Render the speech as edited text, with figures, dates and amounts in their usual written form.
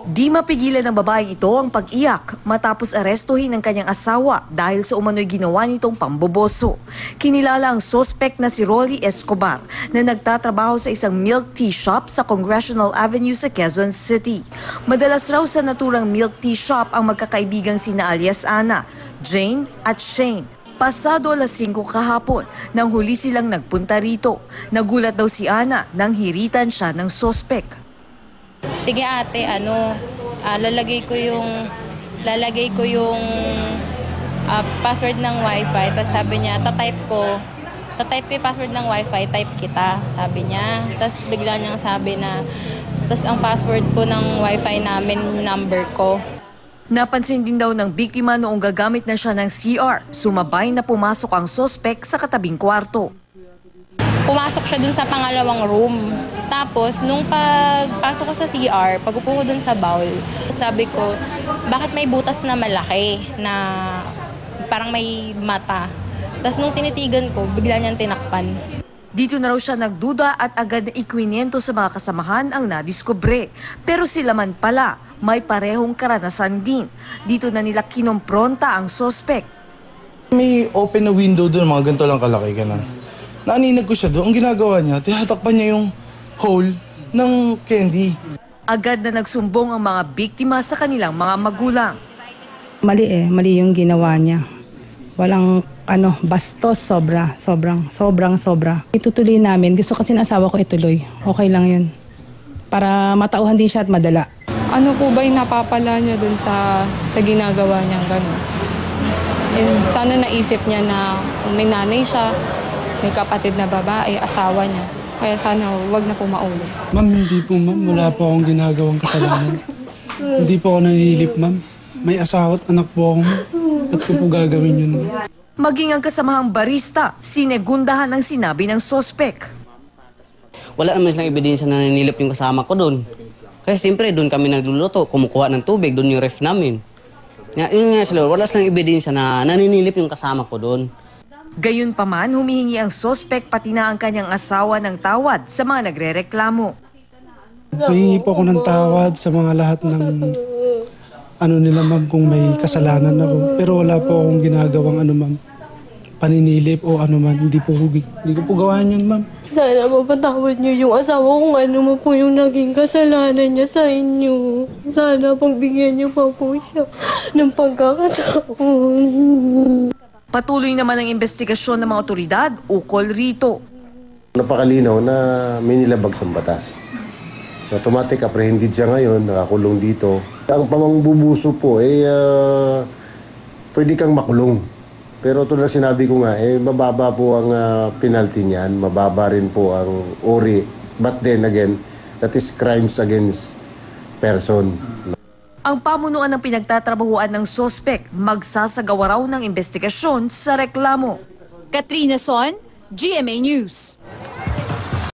Di mapigilan ng babaeng ito ang pag-iyak matapos arestuhin ng kanyang asawa dahil sa umano'y ginawa nitong pamboboso. Kinilala ang suspect na si Rolly Escobar na nagtatrabaho sa isang milk tea shop sa Congressional Avenue sa Quezon City. Madalas raw sa naturang milk tea shop ang magkakaibigang sina alias Ana, Jane at Shane. Pasado alas 5 kahapon nang huli silang nagpunta rito. Nagulat daw si Ana nang hiritan siya ng suspect. Sige ate, lalagay ko yung password ng wifi. Tapos sabi niya, tatype ko yung password ng wifi, type kita, sabi niya. Tapos bigla niyang sabi na, tapos ang password ko ng wifi namin, number ko. Napansin din daw ng biktima noong gagamit na siya ng CR. Sumabay na pumasok ang suspect sa katabing kwarto. Pumasok siya dun sa pangalawang room. Tapos, nung pagpasok ko sa CR, pag-upo ko dun sa bowl, sabi ko, bakit may butas na malaki na parang may mata? Tapos nung tinitigan ko, bigla niyang tinakpan. Dito na raw siya nagduda at agad na ikwinento sa mga kasamahan ang nadiskubre. Pero sila man pala, may parehong karanasan din. Dito na nila kinompronta ang suspect. May open na window doon, mga ganito lang kalaki ka na. Naaninag ko siya doon. Ang ginagawa niya, tinatakpan niya yung hole ng candy. Agad na nagsumbong ang mga biktima sa kanilang mga magulang. Mali yung ginawa niya. Walang bastos, sobrang sobra. Itutuloy namin. Gusto kasi ng asawa ko ituloy. Okay lang yun. Para matauhan din siya at madala. Ano po ba yung napapala niya dun sa ginagawa niyang gano'n? Sana naisip niya na may nanay siya, may kapatid na babae, asawa niya. Kaya sana wag na po maulit. Ma'am, hindi po ma'am. Wala po akong ginagawang kasalanan. Hindi po ako nanilip ma'am. May asawa at anak po ako. At ko po gagawin yun. Maging ang kasamahang barista, sinegundahan ang sinabi ng suspect. Wala naman silang ebidensya na nanilip yung kasama ko doon. Kasi siyempre doon kami nagluluto, kumukuha ng tubig, doon yung ref namin. Yun nga sila, wala silang ebidensya na naninilip yung kasama ko doon. Gayunpaman, humihingi ang suspect pati na ang kanyang asawa ng tawad sa mga nagrereklamo. Mahingi po ako ng tawad sa mga lahat ng nila ma'am kung may kasalanan ako. Pero wala po akong ginagawang ma'am, paninilip o man. Hindi ko po gawaan yun ma'am. Sana mapatawad niyo yung asawa kung mo po yung naging kasalanan niya sa inyo. Sana pagbigyan niyo pa po siya ng pagkakataon. Patuloy naman ang investigasyon ng mga otoridad ukol rito. Napakalinaw na may nilabag sa batas. So automatic apprehended siya ngayon, nakakulong dito. Ang pamangbubuso po pwede kang makulong. Pero tulad na sinabi ko nga, mababa po ang penalty niyan, mababa rin po ang uri. But then again, that is crimes against person. Ang pamunuan ng pinagtatrabahuan ng suspect magsasagawa raw ng investigasyon sa reklamo. Katrina Son, GMA News.